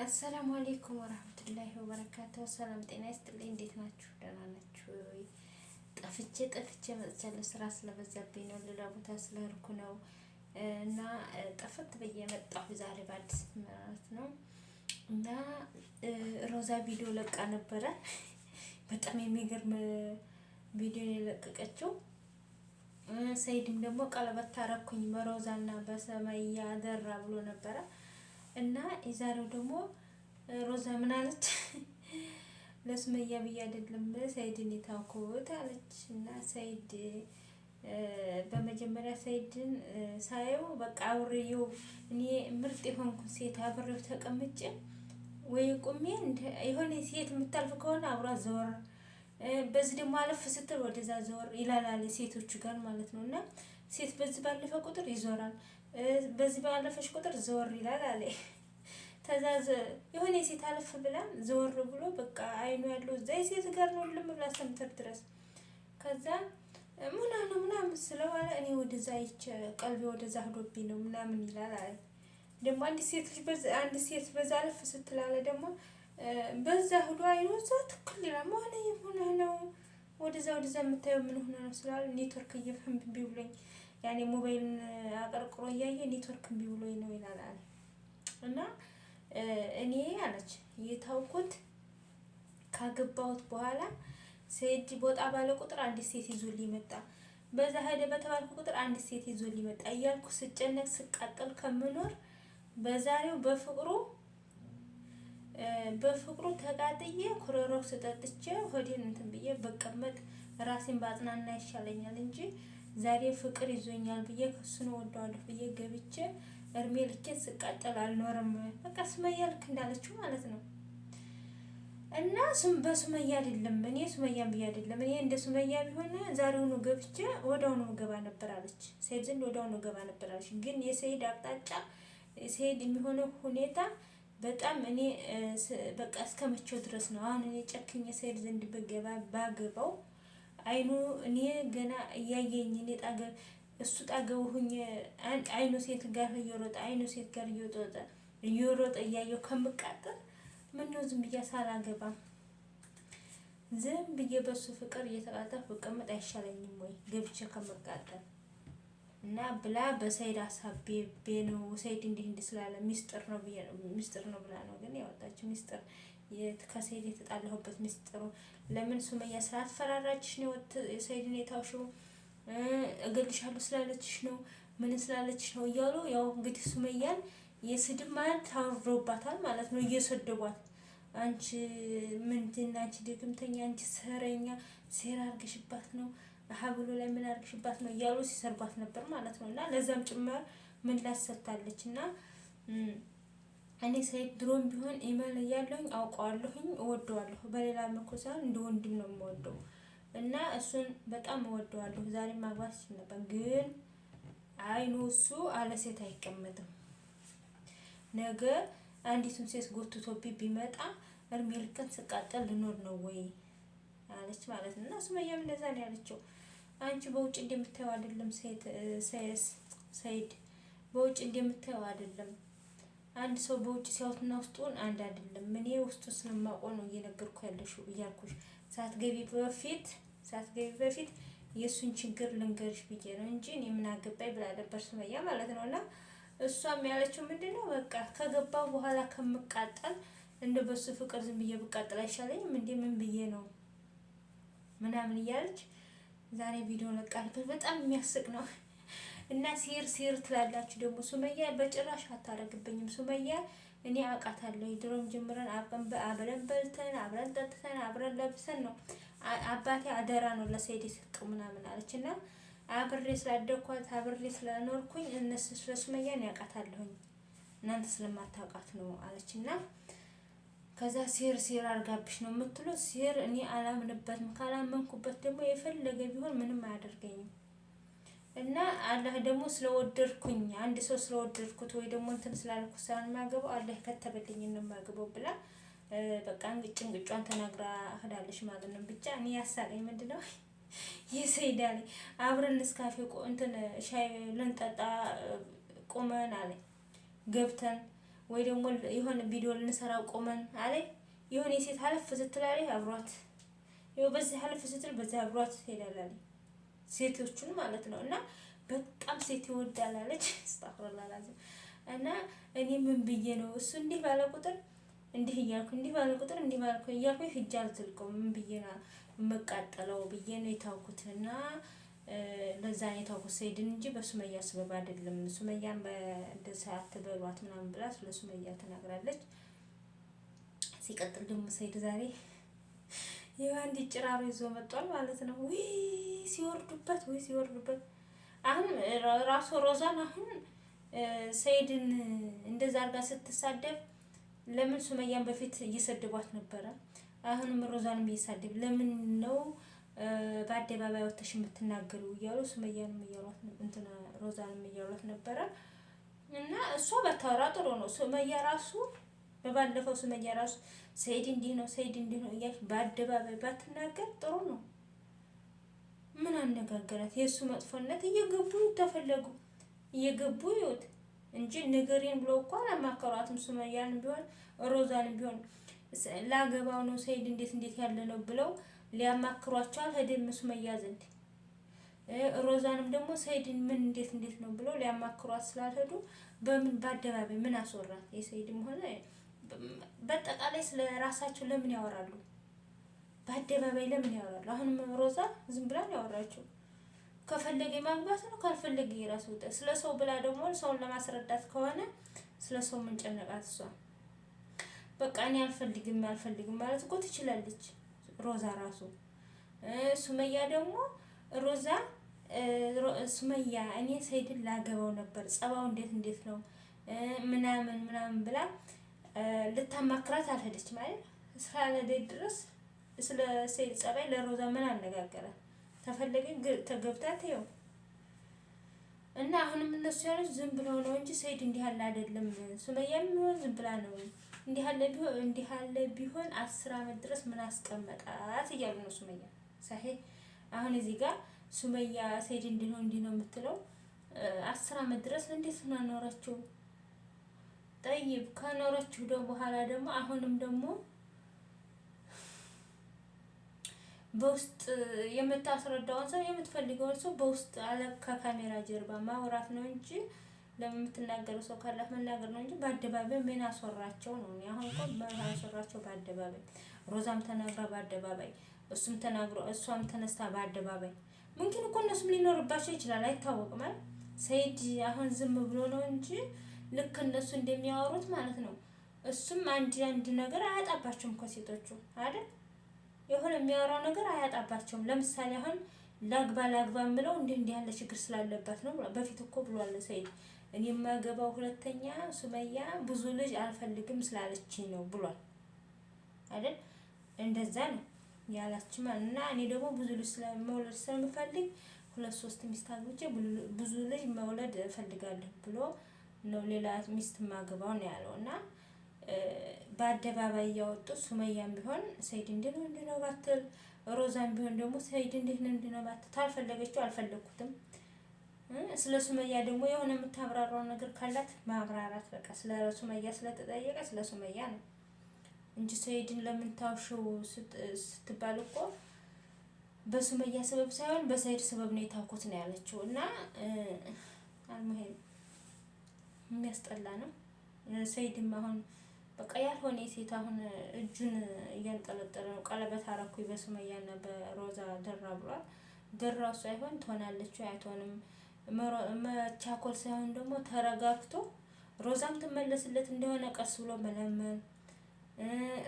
አሰላሙ አለይኩም ወራህመቱላሂ ወበረካቱሁ። ሰላም ጤና ይስጥልኝ። እንዴት ናችሁ? ደህና ናችሁ ወይ? ጠፍቼ መጥቻለሁ። ስራ ስለበዛብኝ ነው፣ ሌላ ቦታ ስለሄድኩ ነው እና ጠፈት ብዬ መጣሁ ዛሬ በአዲስ ማለት ነው። እና ሮዛ ቪዲዮ ለቃ ነበረ። በጣም የሚገርም ቪዲዮ የለቀቀችው። ሰይድም ደግሞ ቀለበት ታረኩኝ በሮዛና በሰማያ ደራ ብሎ ነበረ። እና የዛሬው ደግሞ ሮዛ ምን አለች? ለሱመያ ብዬ አይደለም ሰይድን የታውኩት አለች። እና ሰይድ በመጀመሪያ ሰይድን ሳየው በቃ አብሬው እኔ ምርጥ የሆንኩ ሴት አብሬው ተቀምጬ ወይ ቁሜ የሆነ ሴት የምታልፍ ከሆነ አብሯት ዘወር፣ በዚህ ደግሞ አለፍ ስትል ወደዛ ዘወር ይላል ሴቶቹ ጋር ማለት ነው። እና ሴት በዚህ ባለፈ ቁጥር ይዞራል፣ በዚህ ባለፈሽ ቁጥር ዘወር ይላል አለ። ተዛዘ የሆነ ሴት አለፍ ብላ ዘወር ብሎ በቃ አይኑ ያለው እዛ ሴት ጋር ነው ልም ብላ ሰምተር ድረስ። ከዛ ምናምን ስለዋለ እኔ ወደዛ አይቼ ቀልቤ ወደዛ ሄዶብኝ ነው ምናምን ይላል አለ። ደግሞ አንድ ሴት በዛ አለፍ ስትላለ ደግሞ በዛ ሄዶ አይኑ እዛ ትክክል ይላል። ማለ የሆነ ነው ወደዛ የምታየው ምን ሆነ ነው ስላለ ኔትወርክ እምቢ ብሎኝ ያኔ ሞባይልን አቀርቅሮ እያየ ኔትወርክ እምቢ ብሎኝ ነው ይላል አለ። እና እኔ አለች የታውኩት ካገባሁት በኋላ ሰይድ ቦጣ ባለ ቁጥር አንድ ሴት ይዞልኝ መጣ፣ በዛ ሄደ በተባልኩ ቁጥር አንድ ሴት ይዞልኝ መጣ እያልኩ ስጨነቅ ስቃጠል ከምኖር በዛሬው በፍቅሩ ተቃጥዬ ኮሮሮክስ ጠጥቼ ሆዴን እንትን ብዬ በቀመጥ ራሴን ባጽናና ይሻለኛል እንጂ ዛሬ ፍቅር ይዞኛል ብዬ ከሱን ወደዋለሁ ብዬ ገብቼ እርሜ ልኬት ስቃጠል አልኖርም። በቃ ሱመያ ልክ እንዳለችው ማለት ነው። እና በሱመያ አይደለም እኔ ሱመያን ብዬ አይደለም እኔ እንደ ሱመያ ቢሆን ዛሬውኑ ገብቼ ወዲያውኑ ገባ ነበር አለች። ሰይድ ዘንድ ወዲያውኑ ገባ ነበር አለች። ግን የሰይድ አቅጣጫ ሰይድ የሚሆነው ሁኔታ በጣም እኔ በቃ እስከመቼው ድረስ ነው አሁን እኔ ጨክኜ ሰይድ ዘንድ ባገባው አይኑ እኔ ገና እያየኝ እኔ እሱ ጣገው ሁኜ አይኑ ሴት ጋር እየሮጠ እያየው ከምቃጠል ምነው ዝም ብዬ ሳላገባም ዝም ብዬ በሱ ፍቅር እየተቃጠልኩ ብቀመጥ አይሻለኝም ወይ ገብቼ ከምቃጠል? እና ብላ በሰይድ አሳቤ ነው ሰይድ እንዲህ ስላለ ሚስጥር ነው ብላ ነው ግን ያወጣችው ሚስጥር ከሰይድ የተጣላሁበት ሚስጥሩ ለምን ሱመያ ስላስፈራራችሽ ነው ሰይድን የታውሽው እገልሻለሁ ስላለችሽ ነው ምን ስላለችሽ ነው እያሉ ያው እንግዲህ ሱመያን የስድብ ማለት ታወርዶባታል ማለት ነው። እየሰደቧት አንቺ ምንድን አንቺ ድግምተኛ አንቺ ሰረኛ ሴራ አርግሽባት ነው ሀብሉ ላይ ምን አርግሽባት ነው እያሉ ሲሰርባት ነበር ማለት ነው። እና ለዛም ጭምር ምን ላሰታለች እና እኔ ሰይድ ድሮም ቢሆን ኢማን እያለሁኝ አውቀዋለሁኝ እወደዋለሁ። በሌላ መልኩ ሳይሆን እንደ ወንድም ነው የምወደው እና እሱን በጣም እወደዋለሁ። ዛሬ ማግባት ሲል ነበር ግን አይኑ እሱ አለ ሴት አይቀመጥም። ነገ አንዲቱን ሴት ጎትቶብኝ ቢመጣ እርሜ ልከን ስቃጠል ልኖር ነው ወይ አለች ማለት ነው። እና ሱመያም እንደዛ ነው ያለችው። አንቺ በውጭ እንደምታየው አይደለም ሰይድ በውጭ እንደምታየው አይደለም። አንድ ሰው በውጭ ሲያዩትና ውስጡን አንድ አይደለም። እኔ ውስጡን ስለማውቀው ነው እየነገርኩ ያለሽው እያልኩሽ ሳትገቢ በፊት የእሱን ችግር ልንገርሽ ብዬ ነው እንጂ እኔ ምን አገባኝ ብላ ነበር ሱመያ ማለት ነው። እና እሷም ያለችው ምንድነው በቃ ከገባው በኋላ ከምቃጠል እንደ በሱ ፍቅር ዝም ብዬ ብቃጠል አይሻለኝም እንዴ ምን ብዬ ነው ምናምን እያለች ዛሬ ቪዲዮ ለቃለች። በጣም የሚያስቅ ነው። እና ሲር ትላላችሁ ደግሞ ሱመያ በጭራሽ አታረግብኝም። ሱመያ እኔ አውቃታለሁ። ድሮም ጀምረን አብረን በልተን አብረን ጠጥተን አብረን ለብሰን ነው አባቴ አደራ ነው ለሰይድ የሰጠው ምናምን አለች። እና አብሬ ስላደኳት አብሬ ስለኖርኩኝ እነሱ ስለሱመያን ያውቃታለሁኝ እናንተ ስለማታውቃት ነው አለች። እና ከዛ ሴር አርጋብሽ ነው የምትሉት። ሴር እኔ አላምንበትም። ካላመንኩበት ደግሞ የፈለገ ቢሆን ምንም አያደርገኝም። እና አላህ ደግሞ ስለወደድኩኝ አንድ ሰው ስለወደድኩት ወይ ደግሞ እንትን ስላልኩት ሳይሆን የማገባው አላህ ከተበልኝ ነው የማገባው ብላ በቃ እንግጫን ተናግራ ሄዳለች ማለት ነው። ብቻ እኔ ያሳቀኝ ምንድነው የሰይድ አለ አብረን እስካፌ እንትን ሻይ ልንጠጣ ቆመን አለ ገብተን ወይ ደግሞ የሆነ ቪዲዮ ልንሰራ ቆመን አለ የሆነ ሴት አለፍ ስትል አለ አብሯት ይኸው በዚህ አለፍ ስትል በዚህ አብሯት ሄዳል አለ ሴቶቹን ማለት ነው። እና በጣም ሴት ይወዳል አለች አስተግፍሩላህ። እና እኔ ምን ብዬ ነው እሱ እንዲህ ባለ ቁጥር እንዲህ እያልኩ እንዲህ ባለ ቁጥር እንዲህ ባልኩ እያልኩ ሂጅ አልዘልቀውም ምን ብዬ ነው የምቃጠለው ብዬ ነው የታውኩት። እና ለዛ ነው የታውኩት ሰይድን እንጂ በሱመያ ስበብ አይደለም። ሱመያን በእንደዛ አትበሏት ምናምን ብላ ስለ ሱመያ ተናግራለች። ሲቀጥል ደግሞ ሰይድ ዛሬ የአንድ ጭራሮ ይዞ መጥቷል ማለት ነው። ወይ ሲወርዱበት አሁን ራሱ ሮዛን አሁን ሰይድን እንደዛ አድርጋ ስትሳደብ ለምን ሱመያን በፊት እየሰደቧት ነበረ። አሁንም ሮዛንም እየሳደብ ለምን ነው በአደባባይ ወጥተሽ የምትናገሩ እያሉ ሱመያንም እያሏት እንትና ሮዛንም እያሏት ነበረ። እና እሷ በታወራ ጥሩ ነው። ሱመያ ራሱ በባለፈው ሱመያ ራሱ ሰይድ እንዲህ ነው እያልሽ በአደባባይ ባትናገር ጥሩ ነው። ምን አነጋገራት? የእሱ መጥፎነት እየገቡ ተፈለጉ እየገቡ ይወት እንጂ ንገሪን ብለው እኮ አላማከሯትም። ሱመያንም ቢሆን ሮዛንም ቢሆን ላገባው ነው ሰይድ እንዴት ያለ ነው ብለው ሊያማክሯቸው አልሄደም ሱመያ ዘንድ። ሮዛንም ደግሞ ሰይድን ምን እንዴት ነው ብለው ሊያማክሯት ስላልሄዱ በምን በአደባባይ ምን አስወራት? የሰይድም ሆነ በአጠቃላይ ስለ ራሳቸው ለምን ያወራሉ? በአደባባይ ለምን ያወራሉ? አሁንም ሮዛ ዝም ብላ ነው ያወራችው። ከፈለገ ማግባት ነው ካልፈለገ የራሱ ወጣ። ስለ ሰው ብላ ደግሞ ሰውን ለማስረዳት ከሆነ ስለ ሰው ምን ጨነቃት እሷ? በቃ እኔ አልፈልግም ማለት እኮ ትችላለች ሮዛ ራሱ። ሱመያ ደግሞ ሮዛ ሱመያ እኔ ሰይድን ላገባው ነበር ጸባው እንዴት ነው ምናምን ብላ ልታማክራት አልሄደች ማለት እስካለደች ድረስ ስለ ሰይድ ጸባይ ለሮዛ ምን አነጋገራት? ተፈለገ ተገብታት ይኸው። እና አሁንም እነሱ ያሉት ዝም ብለው ነው እንጂ ሰይድ እንዲህ ያለ አይደለም። ሱመያም ዝም ብላ ነው እንዲህ ያለ ቢሆን 10 አመት ድረስ ምን አስቀመጣት እያሉ ነው ሱመያ ሳሄ። አሁን እዚህ ጋር ሱመያ ሰይድ እንዲህ ነው የምትለው 10 አመት ድረስ እንዴት ነው አኖረችው? ጠይብ ከኖረችው ደግሞ በኋላ ደግሞ አሁንም ደግሞ በውስጥ የምታስረዳውን ሰው የምትፈልገውን ሰው በውስጥ አለ ከካሜራ ጀርባ ማውራት ነው እንጂ ለምትናገረው ሰው ካላት መናገር ነው እንጂ በአደባባይ ምን አስወራቸው ነው። አሁን እኮ ምን አስወራቸው በአደባባይ? ሮዛም ተናግራ በአደባባይ እሱም ተናግሮ እሷም ተነስታ በአደባባይ ምንድን እኮ እነሱም ሊኖርባቸው ይችላል አይታወቅም አይደል? ሰይድ አሁን ዝም ብሎ ነው እንጂ ልክ እነሱ እንደሚያወሩት ማለት ነው። እሱም አንድ ነገር አያጣባቸውም ከሴቶቹ አይደል? የሆነ የሚያወራው ነገር አያጣባቸውም። ለምሳሌ አሁን ላግባ ብለው እንዲህ ያለ ችግር ስላለባት ነው በፊት እኮ ብሏል ሰይድ። እኔ የማገባው ሁለተኛ ሱመያ ብዙ ልጅ አልፈልግም ስላለችኝ ነው ብሏል አይደል? እንደዛ ነው ያላችሁ ማለት እና እኔ ደግሞ ብዙ ልጅ ስለመውለድ ስለምፈልግ 2-3 ሚስት አግብቼ ብዙ ልጅ መውለድ እፈልጋለሁ ብሎ ነው ሌላ ሚስት ማገባው ነው ያለው። እና በአደባባይ ያወጡ ሱመያም ቢሆን ሰይድ እንዲህ ነው ባትል፣ ሮዛም ቢሆን ደግሞ ሰይድ እንዲህ ነው ባትል፣ ታልፈለገችው አልፈለኩትም። ስለ ሱመያ ደግሞ የሆነ የምታብራራው ነገር ካላት ማብራራት በቃ ስለ ሱመያ ስለተጠየቀ ስለ ሱመያ ነው እንጂ ሰይድን ለምን ታውሽው ስትባል እኮ በሱመያ ሰበብ ሳይሆን በሰይድ ሰበብ ነው የታውኩት ነው ያለችው። እና አልሙሄም የሚያስጠላ ነው። ሰይድም አሁን በቃ ያልሆነ ሴት አሁን እጁን እያንጠለጠለ ነው። ቀለበት አረኩኝ በሱመያና በሮዛ ደራ ብሏል። ደራው ሳይሆን ትሆናለች ወይ አትሆንም መቻኮል ሳይሆን ደግሞ ተረጋግቶ ሮዛም ትመለስለት እንደሆነ ቀስ ብሎ መለመን፣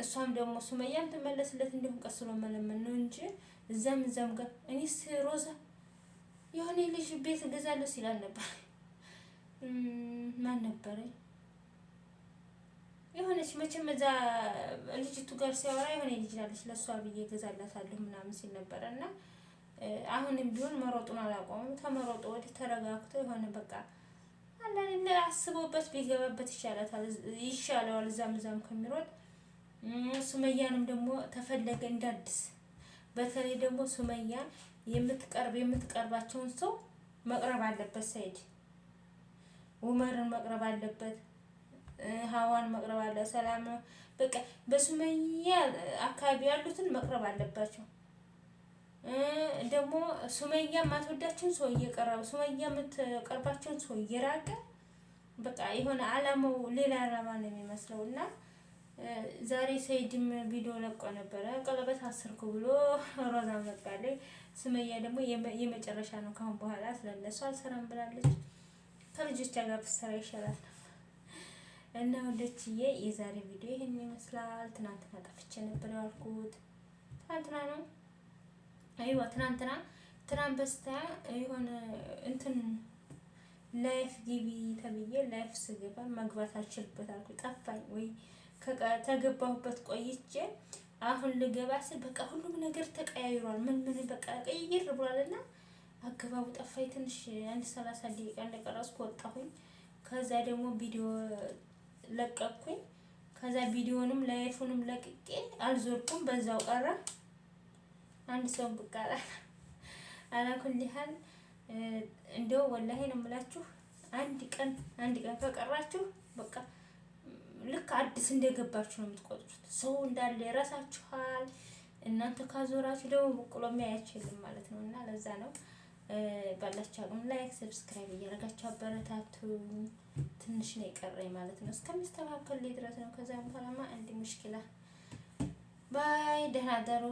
እሷም ደግሞ ሱመያም ትመለስለት እንደሆነ ቀስ ብሎ መለመን ነው እንጂ እዛም ጋር እኔስ ሮዛ የሆነ ልጅ ቤት እገዛለሁ ሲላል ነበር። ማን ነበረ የሆነች መቼም እዛ ልጅቱ ጋር ሲያወራ የሆነ ልጅ አለች ለሷ ብዬ እገዛላታለሁ ምናምን ሲል ነበር። እና አሁንም ቢሆን መሮጡን አላቆመም። ተመሮጦ ወዲህ ተረጋግቶ የሆነ በቃ አንዳንዴ አስቦበት ቢገባበት ይሻለዋል እዛም ከሚሮጥ። ሱመያንም ደግሞ ተፈለገ እንዳድስ በተለይ ደግሞ ሱመያ የምትቀርባቸውን ሰው መቅረብ አለበት። ሰይድ ኡመርን መቅረብ አለበት። ሀዋን መቅረብ አለ ሰላም በቃ በሱመያ አካባቢ ያሉትን መቅረብ አለባቸው። ደግሞ ሱመያ ማትወዳቸውን ሰው እየቀረበ ሱመያ የምትቀርባቸውን ሰው እየራቀ በቃ የሆነ አላማው ሌላ አላማ ነው የሚመስለው። እና ዛሬ ሰይድም ቪዲዮ ለቆ ነበረ ቀለበት አሰርኩ ብሎ ሮዛ መጣለች። ሱመያ ደግሞ የመጨረሻ ነው ካሁን በኋላ ስለነሱ አልሰራም ብላለች። ከልጆቿ ጋር ብትሰራ ይሻላል። እና ወንዶችዬ የዛሬ ቪዲዮ ይሄን ይመስላል። ትናንትና ጠፍቼ ነበር ያልኩት ትናንትና ነው። አይዋ ትናንት በስቲያ የሆነ እንትን ላይፍ ግቢ ተብዬ ላይፍ ስገባ መግባት አልችልበት አልኩ ጠፋኝ። ወይ ተገባሁበት ቆይቼ አሁን ልገባ ስል በቃ ሁሉም ነገር ተቀያይሯል። ምን በቃ ቀይር ብሏልና አገባቡ ጠፋኝ። ትንሽ አንድ 30 ደቂቃ እንደቀረጽኩ ወጣሁኝ። ከዛ ደግሞ ቪዲዮ ለቀቅኩኝ። ከዛ ቪዲዮንም ላይፉንም ለቅቄ አልዞርኩም በዛው ቀረ። አንድ ሰው በቃ አላኩል ይሃል እንደው ወላሂ ነው የምላችሁ አንድ ቀን ከቀራችሁ በቃ ልክ አዲስ እንደገባችሁ ነው የምትቆጥሩት። ሰው እንዳለ ይረሳችኋል። እናንተ ካዞራችሁ ደግሞ በቁሎ የሚያያችሁ የለም ማለት ነው። እና ለዛ ነው ባላችሁ አቅም ላይክ ሰብስክራይብ እያደረጋችሁ አበረታቱኝ። ትንሽ ነው የቀረኝ ማለት ነው እስከሚስተካከል ድረስ ነው። ከዛ በኋላማ አንድ ሙሽኪላ ባይ ደህና ደሩ።